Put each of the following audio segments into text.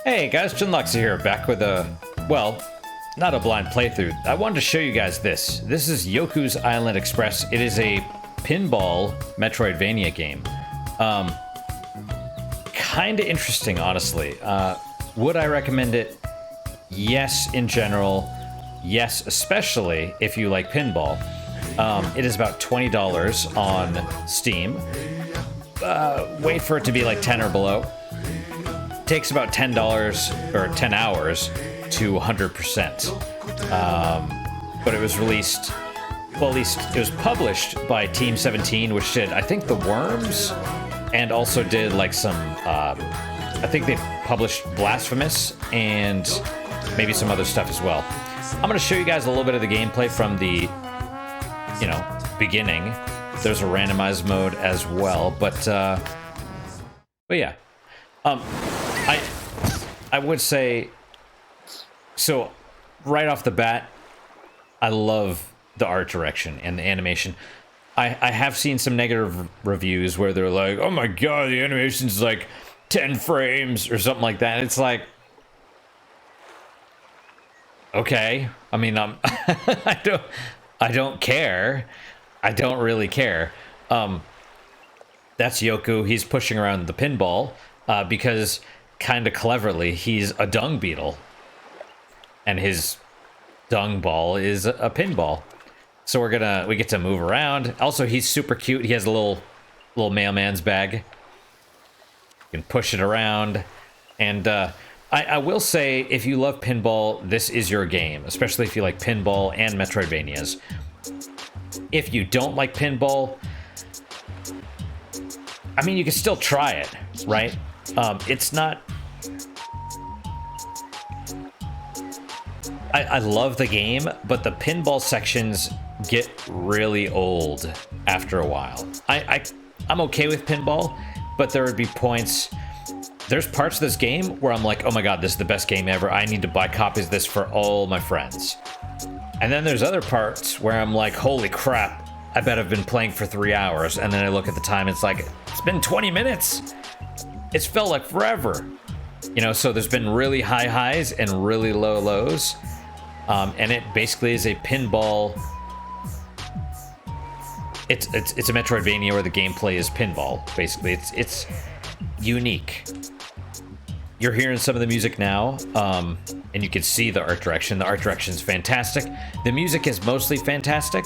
Hey guys, Jinluxa here, back with a, well, not a blind playthrough. I wanted to show you guys this. This is Yoku's Island Express. It is a pinball Metroidvania game. Kinda interesting, honestly. Would I recommend it? Yes, in general. Yes, especially if you like pinball. It is about $20 on Steam. Wait for it to be like 10 or below. Takes about $10 or 10 hours to 100%. But it was released, well, at least it was published by Team 17, which did, I think, The Worms, and also did like some, I think they published Blasphemous and maybe some other stuff as well. I'm going to show you guys a little bit of the gameplay from the, beginning. There's a randomized mode as well, but yeah. I would say, so right off the bat, I love the art direction and the animation. I have seen some negative reviews where they're like, oh my god, the animation's like 10 frames or something like that. It's like, okay. I mean, I don't care. I don't really care. That's Yoku. He's pushing around the pinball because, kind of cleverly, he's a dung beetle, and his dung ball is a pinball. So we get to move around. Also, he's super cute. He has a little mailman's bag. You can push it around, and I will say, if you love pinball, this is your game, especially if you like pinball and Metroidvanias. If you don't like pinball, I mean, you can still try it, right? It's not... I love the game, but the pinball sections get really old after a while. I'm okay with pinball, but there would be points... There's parts of this game where I'm like, oh my god, this is the best game ever. I need to buy copies of this for all my friends. And then there's other parts where I'm like, holy crap, I bet I've been playing for 3 hours. And then I look at the time, it's like, it's been 20 minutes. It's felt like forever. So there's been really high highs and really low lows. And it basically is a pinball. It's a Metroidvania where the gameplay is pinball, basically. It's unique. You're hearing some of the music now, and you can see the art direction. The art direction is fantastic. The music is mostly fantastic.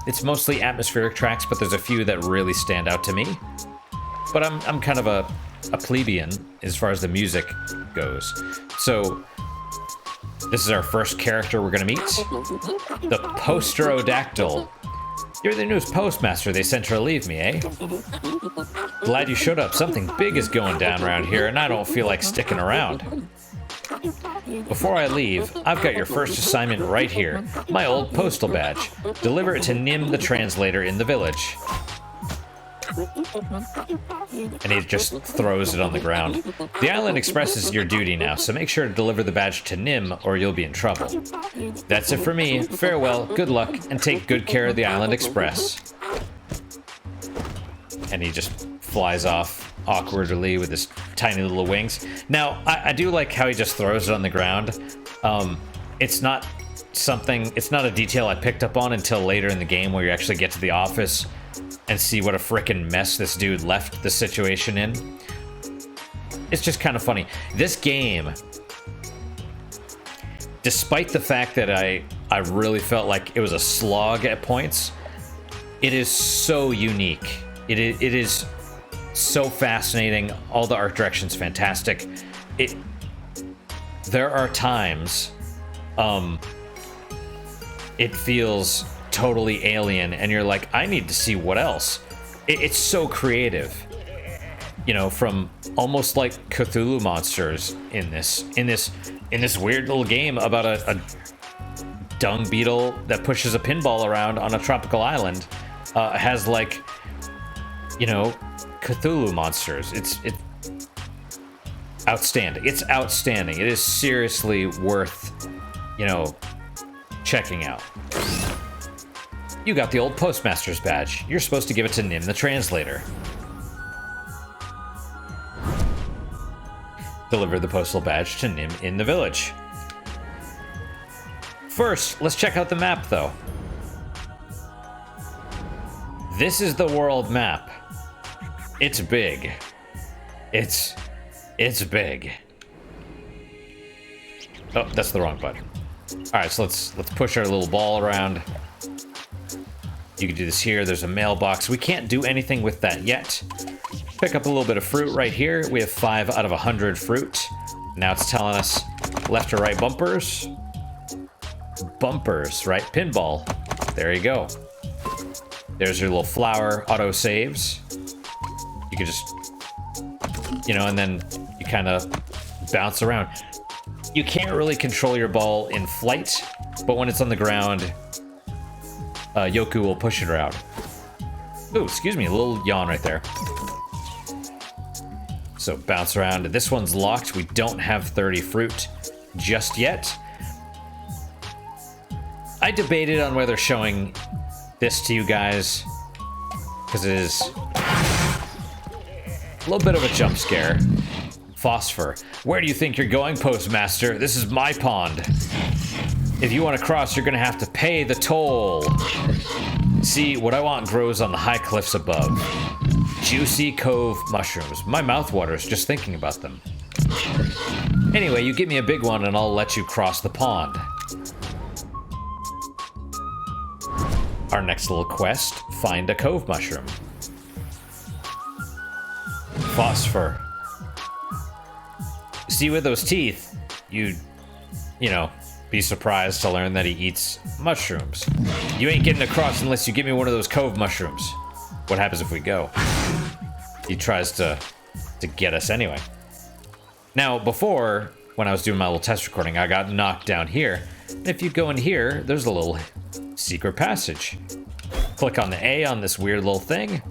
It's mostly atmospheric tracks, but there's a few that really stand out to me. But I'm kind of a plebeian as far as the music goes. So this is our first character we're gonna meet. The Posterodactyl. You're the newest postmaster they sent to relieve me, eh? Glad you showed up. Something big is going down around here, and I don't feel like sticking around. Before I leave, I've got your first assignment right here. My old postal badge. Deliver it to Nim the translator in the village. And he just throws it on the ground. The Island Express is your duty now, so make sure to deliver the badge to Nim or you'll be in trouble. That's it for me. Farewell, good luck, and take good care of the Island Express. And he just flies off awkwardly with his tiny little wings. Now, I do like how he just throws it on the ground. It's not a detail I picked up on until later in the game where you actually get to the office and see what a frickin' mess this dude left the situation in. It's just kind of funny. This game, despite the fact that I really felt like it was a slog at points, it is so unique. It is so fascinating. All the art direction's fantastic. There are times it feels totally alien and you're like, I need to see what else. It's so creative, from almost like Cthulhu monsters in this weird little game about a dung beetle that pushes a pinball around on a tropical island. Has like, Cthulhu monsters. It's outstanding. It's outstanding. It is seriously worth, checking out. You got the old postmaster's badge. You're supposed to give it to Nim the translator. Deliver the postal badge to Nim in the village. First, let's check out the map, though. This is the world map. It's big. It's big. Oh, that's the wrong button. All right, so let's push our little ball around. You can do this here. There's a mailbox. We can't do anything with that yet. Pick up a little bit of fruit right here. We have 5 out of 100 fruit. Now it's telling us left or right bumpers. Bumpers, right? Pinball. There you go. There's your little flower auto saves. You can just, you know, and then you kind of bounce around. You can't really control your ball in flight, but when it's on the ground, Yoku will push it around. Ooh, excuse me, a little yawn right there. So bounce around. This one's locked. We don't have 30 fruit just yet. I debated on whether showing this to you guys, because it is a little bit of a jump scare. Phosphor. Where do you think you're going, Postmaster? This is my pond. If you want to cross, you're going to have to pay the toll. See, what I want grows on the high cliffs above. Juicy cove mushrooms. My mouth waters just thinking about them. Anyway, you give me a big one and I'll let you cross the pond. Our next little quest, find a cove mushroom. Phosphor. See, with those teeth, you know, be surprised to learn that he eats mushrooms. You ain't getting across unless you give me one of those cove mushrooms. What happens if we go? He tries to get us anyway. Now, before, when I was doing my little test recording, I got knocked down here. And if you go in here, there's a little secret passage. Click on the A on this weird little thing.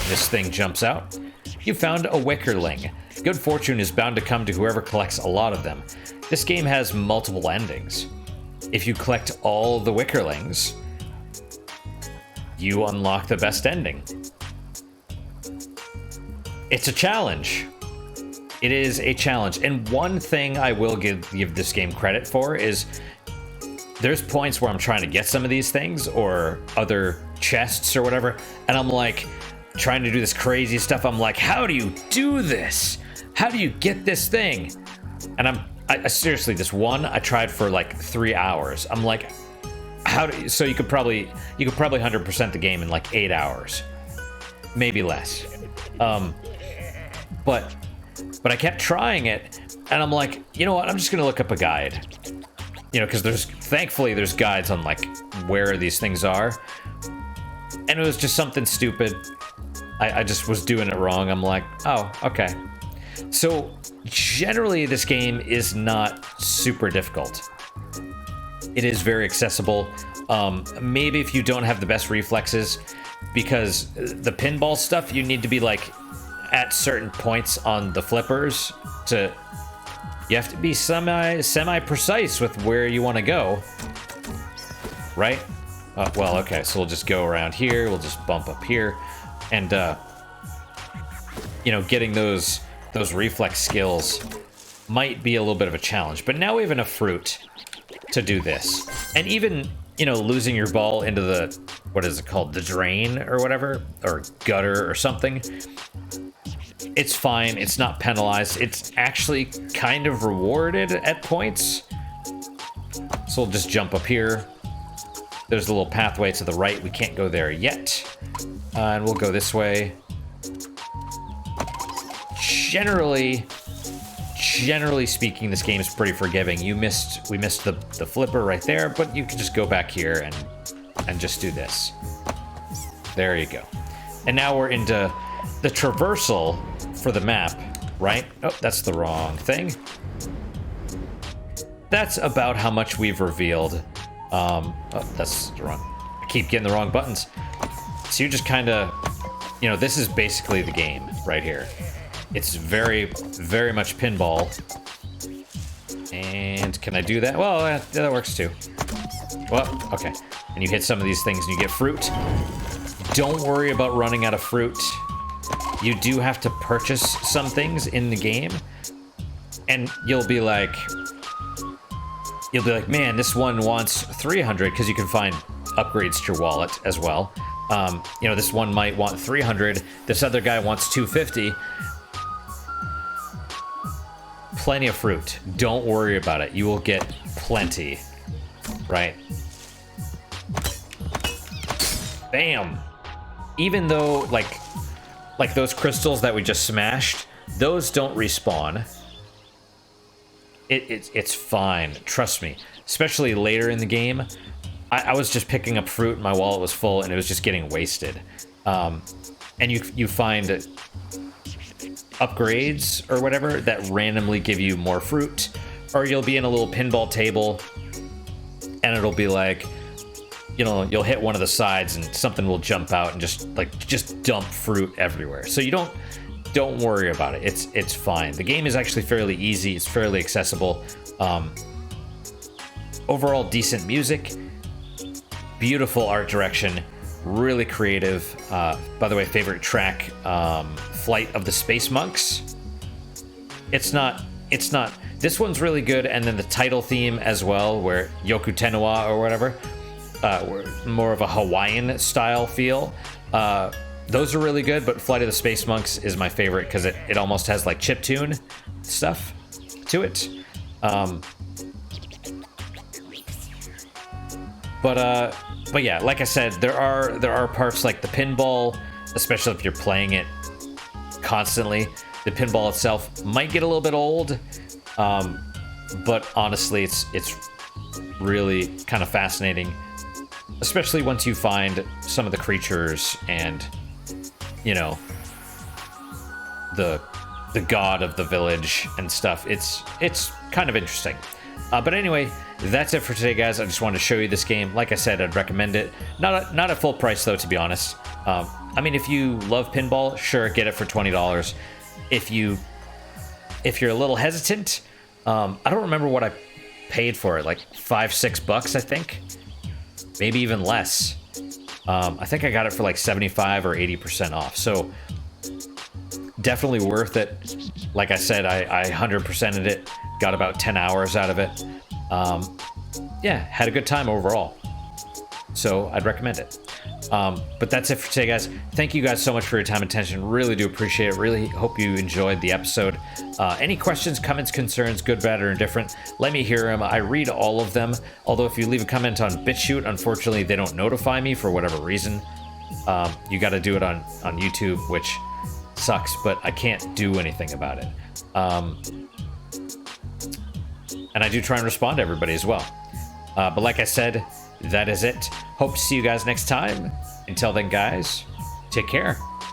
This thing jumps out. You found a wickerling. Good fortune is bound to come to whoever collects a lot of them. This game has multiple endings. If you collect all the wickerlings, you unlock the best ending. It's a challenge. It is a challenge. And one thing I will give this game credit for is there's points where I'm trying to get some of these things or other chests or whatever, and I'm like trying to do this crazy stuff. I'm like, how do you do this? How do you get this thing? And I seriously, this one I tried for like 3 hours. I'm like, so you could probably 100% the game in like 8 hours, maybe less. But I kept trying it, and I'm like, you know what? I'm just gonna look up a guide. You know, because thankfully there's guides on like where these things are, and it was just something stupid. I just was doing it wrong. I'm like, oh, okay. So generally this game is not super difficult. It is very accessible. Maybe if you don't have the best reflexes, because the pinball stuff, you need to be like at certain points on the flippers to, you have to be semi-precise with where you want to go, right? Well, okay, so we'll just go around here. We'll just bump up here, and you know, getting those reflex skills might be a little bit of a challenge. But now we have enough fruit to do this, and even, you know, losing your ball into the, what is it called, the drain or whatever, or gutter or something, it's fine. It's not penalized. It's actually kind of rewarded at points. So we'll just jump up here. There's a little pathway to the right. We can't go there yet. And we'll go this way. Generally speaking, this game is pretty forgiving. We missed the flipper right there, but you can just go back here and just do this. There you go. And now we're into the traversal for the map, right? Oh, that's the wrong thing. That's about how much we've revealed. Oh, that's wrong. I keep getting the wrong buttons. So you just kind of, you know, this is basically the game right here. It's very, very much pinball. And can I do that? Well, that works too. Well, okay. And you hit some of these things and you get fruit. Don't worry about running out of fruit. You do have to purchase some things in the game. And you'll be like, man, this one wants 300 because you can find upgrades to your wallet as well. You know, this one might want 300. This other guy wants 250. Plenty of fruit. Don't worry about it. You will get plenty, right? Bam. Even though, like those crystals that we just smashed, those don't respawn. It's fine. Trust me. Especially later in the game, I was just picking up fruit and my wallet was full and it was just getting wasted. And you find upgrades or whatever that randomly give you more fruit, or you'll be in a little pinball table and it'll be like, you know, you'll hit one of the sides and something will jump out and just dump fruit everywhere. So you don't worry about it. It's fine. The game is actually fairly easy. It's fairly accessible. Overall, decent music, beautiful art direction, really creative. By the way, favorite track, Flight of the Space Monks. It's not. This one's really good, and then the title theme as well, where Yoku Tenwa or whatever, more of a Hawaiian style feel. Those are really good, but Flight of the Space Monks is my favorite because it almost has like chiptune stuff to it. But yeah, like I said, there are parts like the pinball, especially if you're playing it constantly. The pinball itself might get a little bit old, but honestly, it's really kind of fascinating, especially once you find some of the creatures and, you know, the god of the village and stuff. It's kind of interesting. But anyway, that's it for today, guys. I just wanted to show you this game. Like I said, I'd recommend it. Not at full price, though, to be honest. I mean, if you love pinball, sure, get it for $20. If you're a little hesitant, I don't remember what I paid for it, like $5-6, I think. Maybe even less. I think I got it for like 75 or 80% off. So definitely worth it. Like I said, I 100%ed it. Got about 10 hours out of it. Yeah, had a good time overall. So I'd recommend it. But that's it for today, guys. Thank you guys so much for your time and attention. Really do appreciate it. Really hope you enjoyed the episode. Any questions, comments, concerns, good, bad, or indifferent, let me hear them. I read all of them. Although if you leave a comment on BitChute, unfortunately, they don't notify me for whatever reason. You got to do it on YouTube, which sucks, but I can't do anything about it. And I do try and respond to everybody as well. But like I said, that is it. Hope to see you guys next time. Until then, guys, take care.